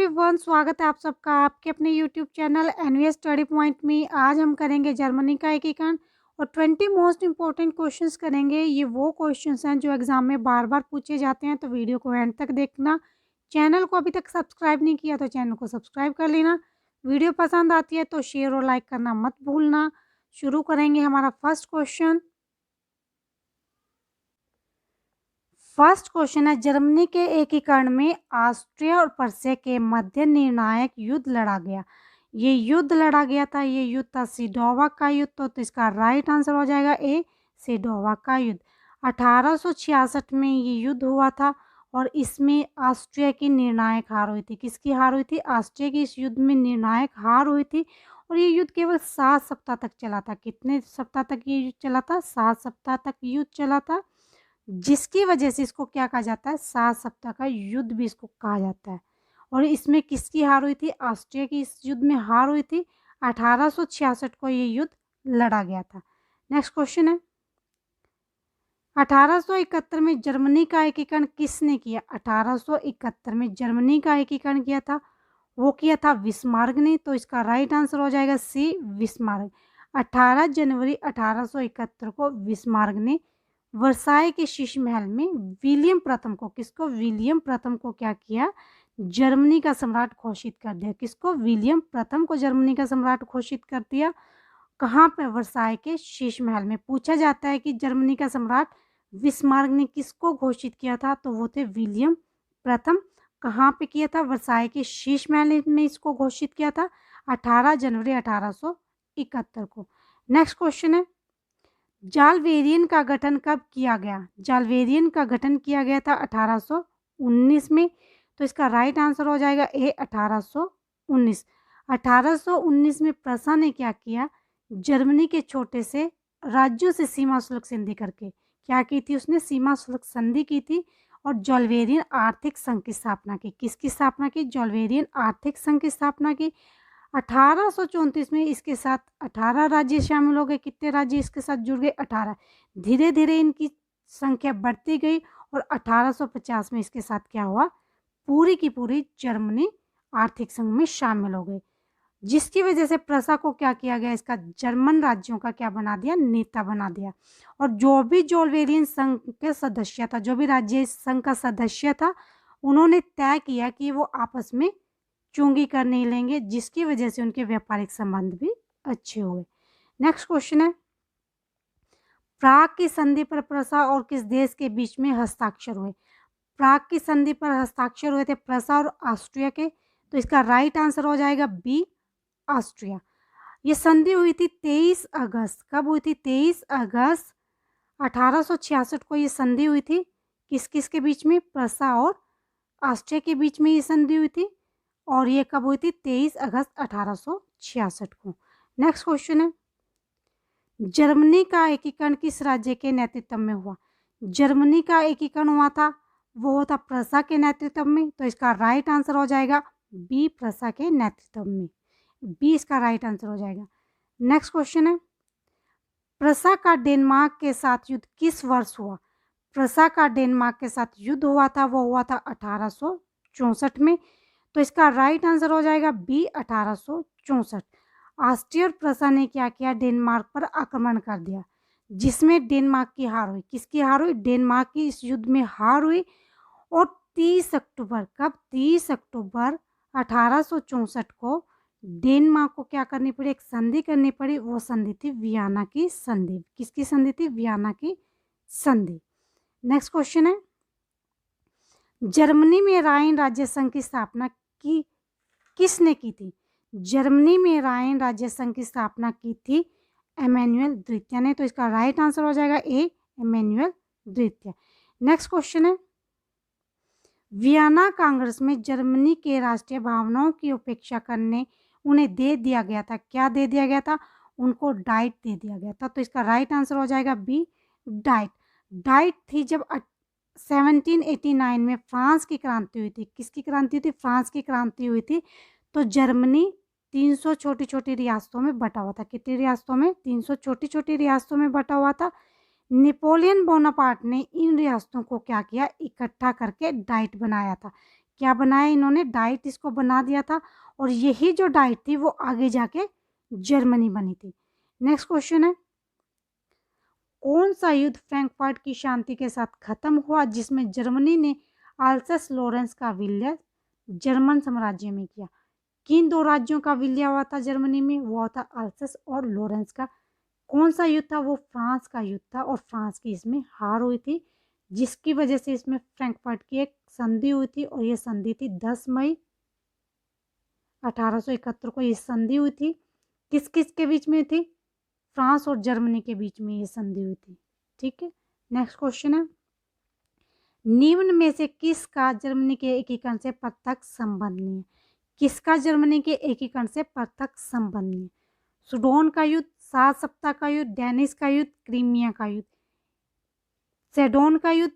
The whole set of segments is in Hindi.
एवरीवन, स्वागत है आप सबका आपके अपने YouTube channel NVS study point में। आज हम करेंगे जर्मनी का एकीकरण और 20 मोस्ट इंपॉर्टेंट क्वेश्चंस करेंगे। ये वो क्वेश्चंस हैं जो एग्जाम में बार बार पूछे जाते हैं, तो वीडियो को एंड तक देखना। चैनल को अभी तक सब्सक्राइब नहीं किया तो चैनल को सब्सक्राइब कर लेना। वीडियो पसंद आती है तो शेयर और लाइक करना मत भूलना। शुरू करेंगे हमारा फर्स्ट क्वेश्चन। फर्स्ट क्वेश्चन है, जर्मनी के एकीकरण में ऑस्ट्रिया और पर्शिया के मध्य निर्णायक युद्ध लड़ा गया। ये युद्ध लड़ा गया था, ये युद्ध था सीडोवा का युद्ध। तो इसका राइट आंसर हो जाएगा ए, सीडोवा का युद्ध। 1866 में ये युद्ध हुआ था और इसमें ऑस्ट्रिया की निर्णायक हार हुई थी। किसकी हार हुई थी? ऑस्ट्रिया की इस युद्ध में निर्णायक हार हुई थी। और ये युद्ध केवल 7 सप्ताह तक चला था। कितने सप्ताह तक ये युद्ध चला था? 7 सप्ताह तक युद्ध चला था, जिसकी वजह से इसको क्या कहा जाता है? 7 सप्ताह का युद्ध भी इसको कहा जाता है। और इसमें किसकी हार हुई थी? ऑस्ट्रिया की इस युद्ध में हार हुई थी। 1866 को ये युद्ध लड़ा गया था। नेक्स्ट क्वेश्चन है, 1871 में जर्मनी का एकीकरण किसने किया? 1871 में जर्मनी का एकीकरण किया था, वो किया था बिस्मार्क ने। तो इसका राइट आंसर हो जाएगा सी, बिस्मार्क। 18 जनवरी 1871 को बिस्मार्क ने वर्साई के शीश महल में विलियम प्रथम को, किसको? विलियम प्रथम को क्या किया? जर्मनी का सम्राट घोषित कर दिया। किसको? विलियम प्रथम को जर्मनी का सम्राट घोषित कर दिया। कहाँ पे? वर्साई के शीश महल में। पूछा जाता है कि जर्मनी का सम्राट बिस्मार्क ने किसको घोषित किया था? तो वो थे विलियम प्रथम। कहाँ पे किया था? वर्साई के शीश महल में इसको घोषित किया था 18 जनवरी 1871 को। नेक्स्ट क्वेश्चन है, जालवेरियन का गठन कब किया गया? जालवेरियन का गठन किया गया था 1819 में। तो इसका राइट आंसर हो जाएगा ए, 1819। 1819 में प्रसा ने क्या किया? जर्मनी के छोटे से राज्यों से सीमा शुल्क संधि करके क्या की थी? उसने सीमा शुल्क संधि की थी और जॉल्वेरियन आर्थिक संघ की स्थापना की। किसकी स्थापना की? जॉल्वेरियन आर्थिक संघ की स्थापना की। 1834 में इसके साथ 18 राज्य शामिल हो गए। कितने राज्य इसके साथ जुड़ गए? 18। धीरे धीरे इनकी संख्या बढ़ती गई और 1850 में इसके साथ क्या हुआ? पूरी की पूरी जर्मनी आर्थिक संघ में शामिल हो गई, जिसकी वजह से प्रसा को क्या किया गया? इसका जर्मन राज्यों का क्या बना दिया? नेता बना दिया। और जो भी जॉल्वेरियन संघ के सदस्य था, जो भी राज्य इस संघ का सदस्य था, उन्होंने तय किया कि वो आपस में चुंगी कर नहीं लेंगे, जिसकी वजह से उनके व्यापारिक संबंध भी अच्छे हुए। नेक्स्ट क्वेश्चन है, प्राग की संधि पर प्रसा और किस देश के बीच में हस्ताक्षर हुए? प्राग की संधि पर हस्ताक्षर हुए थे प्रसा और ऑस्ट्रिया के। तो इसका राइट आंसर हो जाएगा बी, ऑस्ट्रिया। ये संधि हुई थी 23 अगस्त। कब हुई थी? 23 अगस्त 1866 को ये संधि हुई थी। किस किस के बीच में? प्रसा और ऑस्ट्रिया के बीच में ये संधि हुई थी। और ये कब हुई थी? 23 अगस्त 1866 को। नेक्स्ट क्वेश्चन है, जर्मनी का एकीकरण किस राज्य के नेतृत्व में हुआ? जर्मनी का एकीकरण हुआ था, वो होता प्रसा के नेतृत्व में। तो इसका राइट आंसर हो जाएगा बी, प्रसा के नेतृत्व में। बी इसका राइट आंसर हो जाएगा। नेक्स्ट क्वेश्चन है, प्रसा का डेनमार्क के साथ युद्ध किस वर्ष हुआ? प्रसा का डेनमार्क के साथ युद्ध हुआ था, वो हुआ था 1864 में। तो इसका राइट आंसर हो जाएगा बी, 1864। ऑस्ट्रिया और प्रसा ने क्या किया? डेनमार्क पर आक्रमण कर दिया, जिसमें डेनमार्क की हार हुई। किसकी हार हुई? डेनमार्क की इस युद्ध में हार हुई। और 30 अक्टूबर, कब? 30 अक्टूबर 1864 को डेनमार्क को क्या करनी पड़ी? एक संधि करनी पड़ी। वो संधि थी वियना की संधि। किसकी संधि थी? वियना की संधि। नेक्स्ट क्वेश्चन है, जर्मनी में राइन राज्य संघ की स्थापना की किसने की थी? जर्मनी में राइन राज्य संघ की स्थापना की थी एमेनुएल द्वितीय ने। तो इसका राइट आंसर हो जाएगा ए, एमेनुएल द्वितीय। नेक्स्ट क्वेश्चन है, वियना कांग्रेस में जर्मनी के राष्ट्रीय भावनाओं की उपेक्षा करने उन्हें दे दिया गया था। क्या दे दिया गया था? उनको डाइट दे दिया गया था। तो इसका राइट आंसर हो जाएगा बी, डाइट। डाइट थी जब 1789 में फ्रांस की क्रांति हुई थी। किसकी क्रांति हुई थी? फ्रांस की क्रांति हुई थी। तो जर्मनी 300 छोटी छोटी रियासतों में बटा हुआ था। कितनी रियासतों में? 300 छोटी छोटी रियासतों में बटा हुआ था। नेपोलियन बोनापार्ट ने इन रियासतों को क्या किया? इकट्ठा करके डाइट बनाया था। क्या बनाया इन्होंने, डाइट इसको बना दिया था, और यही जो डाइट थी वो आगे जाके जर्मनी बनी थी। नेक्स्ट क्वेश्चन है, कौन सा युद्ध फ्रैंकफर्ट की शांति के साथ खत्म हुआ जिसमें जर्मनी ने अल्सस लोरेंस का विलय जर्मन साम्राज्य में किया? किन दो राज्यों का विलय हुआ था जर्मनी में? वो था अल्सस और लोरेंस का। कौन सा युद्ध था? वो फ्रांस का युद्ध था, और फ्रांस की इसमें हार हुई थी, जिसकी वजह से इसमें फ्रैंकफर्ट की एक संधि हुई थी, और ये संधि थी 10 मई 1871 को ये संधि हुई थी। किस किस के बीच में थी? फ्रांस और जर्मनी के बीच में ये संधि हुई थी। ठीक है, नेक्स्ट क्वेश्चन है, निम्न में से किसका जर्मनी के एकीकरण से प्रत्यक्ष संबंध नहीं है? किसका जर्मनी के एकीकरण से प्रत्यक्ष संबंध नहीं है? सूडन का युद्ध, 7 सप्ताह का युद्ध, डेनिस का युद्ध, क्रीमिया का युद्ध। सेडोन का युद्ध,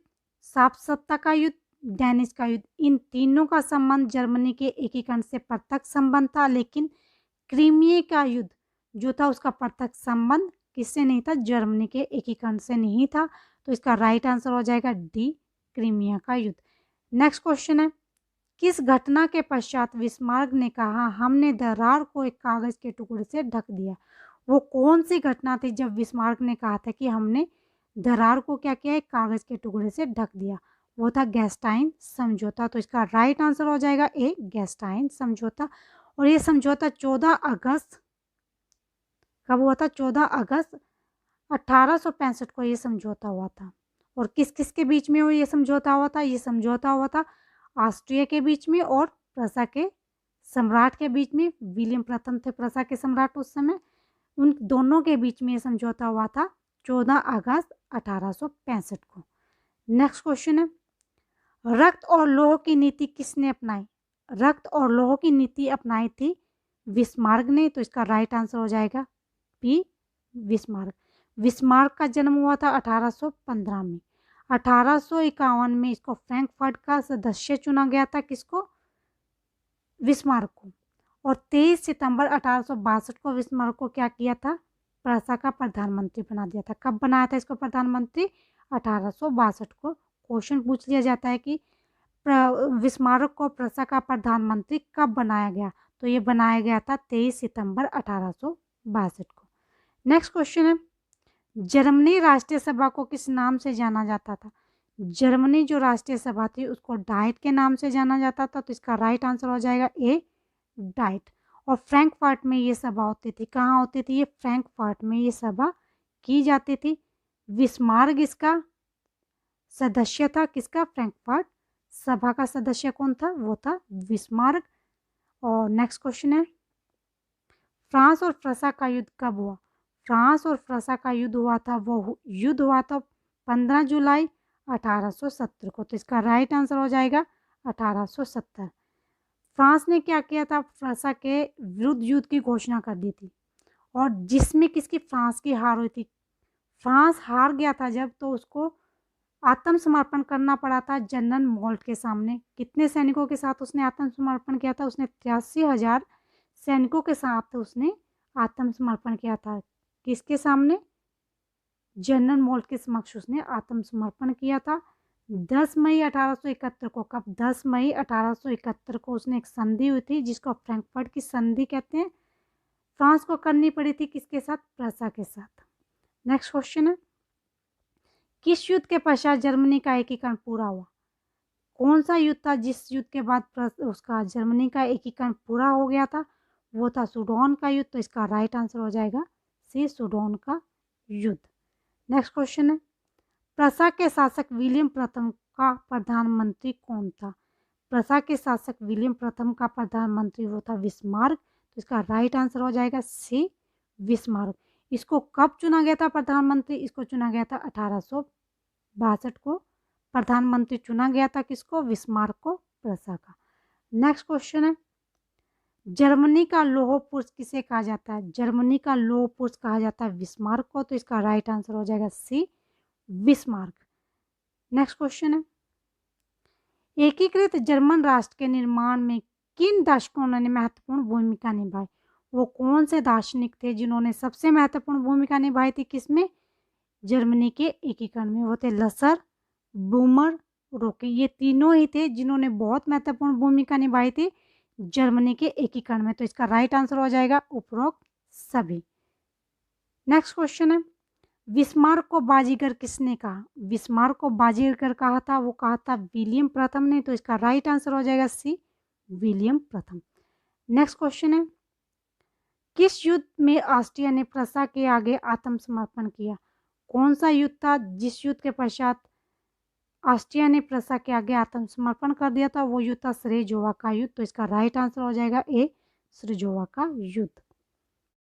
7 सप्ताह का युद्ध, डेनिस का युद्ध, इन तीनों का संबंध जर्मनी के एकीकरण से प्रत्यक्ष संबंध था, लेकिन क्रीमिया का युद्ध जो था उसका प्रत्यक्ष संबंध किससे नहीं था? जर्मनी के एकीकरण से नहीं था। तो इसका राइट आंसर हो जाएगा डी, क्रीमिया का युद्ध। नेक्स्ट क्वेश्चन है, किस घटना के पश्चात बिस्मार्क ने कहा हमने दरार को एक कागज के टुकड़े से ढक दिया? वो कौन सी घटना थी जब बिस्मार्क ने कहा था कि हमने दरार को क्या किया, एक कागज के टुकड़े से ढक दिया? वो था गैस्टाइन समझौता। तो इसका राइट आंसर हो जाएगा ए, गैस्टाइन समझौता। और ये समझौता 14 अगस्त कब हुआ था? 14 अगस्त 1865 को ये समझौता हुआ था। और किस किस के बीच में ये समझौता हुआ था? ये समझौता हुआ था ऑस्ट्रिया के बीच में और प्रसा के सम्राट के बीच में। विलियम प्रथम थे प्रसा के सम्राट उस समय, उन दोनों के बीच में ये समझौता हुआ था 14 अगस्त 1865 को। नेक्स्ट क्वेश्चन है, रक्त और लौह की नीति किसने अपनाई? रक्त और लौह की नीति अपनाई थी बिस्मार्क ने। तो इसका राइट आंसर हो जाएगा पी, बिस्मार्क। बिस्मार्क का जन्म हुआ था 1815 में। 1851 में इसको फ्रैंकफर्ट का सदस्य चुना गया था, किसको? बिस्मार्क को। और 23 सितंबर 1862 को बिस्मार्क को क्या किया था? प्रसा का प्रधानमंत्री बना दिया था। कब बनाया था इसको प्रधानमंत्री? 1862 को। क्वेश्चन पूछ लिया जाता है कि बिस्मार्क को प्रसा का प्रधानमंत्री कब बनाया गया? तो ये बनाया गया था 23 सितंबर 1862 को। नेक्स्ट क्वेश्चन है, जर्मनी राष्ट्रीय सभा को किस नाम से जाना जाता था? जर्मनी जो राष्ट्रीय सभा थी उसको डाइट के नाम से जाना जाता था। तो इसका राइट आंसर हो जाएगा ए, डाइट। और फ्रैंकफर्ट में ये सभा होती थी। कहाँ होती थी ये? फ्रैंकफर्ट में ये सभा की जाती थी। बिस्मार्क इसका सदस्य था, किसका? फ्रैंकफर्ट सभा का सदस्य कौन था? वो था बिस्मार्क। और नेक्स्ट क्वेश्चन है, फ्रांस और प्रसा का युद्ध कब हुआ? फ्रांस और प्रसा का युद्ध हुआ था, वो युद्ध हुआ था 15 जुलाई 1870 को। तो इसका राइट आंसर हो जाएगा 1870। फ्रांस ने क्या किया था? प्रसा के विरुद्ध युद्ध की घोषणा कर दी थी, और जिसमें किसकी? फ्रांस की हार हुई थी। फ्रांस हार गया था जब, तो उसको आत्मसमर्पण करना पड़ा था जनरल मोल्ट के सामने। कितने सैनिकों के साथ उसने आत्मसमर्पण किया था? उसने 83,000 सैनिकों के साथ उसने आत्मसमर्पण किया था। किसके सामने? जनरल मोल्ट के समक्ष उसने आत्मसमर्पण किया था 10 मई 1871 को। कब? 10 मई 1871 को उसने एक संधि हुई थी जिसको फ्रैंकफर्ट की संधि कहते हैं। फ्रांस को करनी पड़ी थी किसके साथ? प्रसा के साथ। नेक्स्ट क्वेश्चन है, किस युद्ध के पश्चात जर्मनी का एकीकरण पूरा हुआ? कौन सा युद्ध था जिस युद्ध के बाद उसका जर्मनी का एकीकरण पूरा हो गया था? वो था सूडन का युद्ध। तो इसका राइट आंसर हो जाएगा सी, सूडन का युद्ध। नेक्स्ट क्वेश्चन है, प्रसा के शासक विलियम प्रथम का प्रधानमंत्री कौन था? प्रसा के शासक विलियम प्रथम का प्रधानमंत्री वो था बिस्मार्क। तो इसका राइट आंसर हो जाएगा सी, बिस्मार्क। इसको कब चुना गया था प्रधानमंत्री? इसको चुना गया था 1862 को। प्रधानमंत्री चुना गया था किसको? बिस्मार्क को, प्रसा का। नेक्स्ट क्वेश्चन है, जर्मनी का लौह पुरुष किसे कहा जाता है? जर्मनी का लौह पुरुष कहा जाता है बिस्मार्क को। तो इसका राइट आंसर हो जाएगा सी, बिस्मार्क। नेक्स्ट क्वेश्चन है, एकीकृत जर्मन राष्ट्र के निर्माण में किन दार्शनिकों ने महत्वपूर्ण भूमिका निभाई? वो कौन से दार्शनिक थे जिन्होंने सबसे महत्वपूर्ण भूमिका निभाई थी? किसमें? जर्मनी के एकीकरण में। वो थे लसर, ब्लूमर, रोके। ये तीनों ही थे जिन्होंने बहुत महत्वपूर्ण भूमिका निभाई थी जर्मनी के एकीकरण में। तो इसका राइट आंसर हो जाएगा उपरोक्त सभी। नेक्स्ट क्वेश्चन है, बिस्मार्क को बाजीगर किसने कहा? बिस्मार्क को बाजीगर कहा था, वो कहा था विलियम प्रथम ने। तो इसका राइट आंसर हो जाएगा सी, विलियम प्रथम। नेक्स्ट क्वेश्चन है, किस युद्ध में ऑस्ट्रिया ने प्रसा के आगे आत्मसमर्पण किया? कौन सा युद्ध था जिस युद्ध के पश्चात ऑस्ट्रिया ने प्रसा के आगे आत्मसमर्पण कर दिया था? वो युद्ध था सरेजोवा का युद्ध। तो इसका राइट आंसर हो जाएगा ए, सरेजोवा का युद्ध।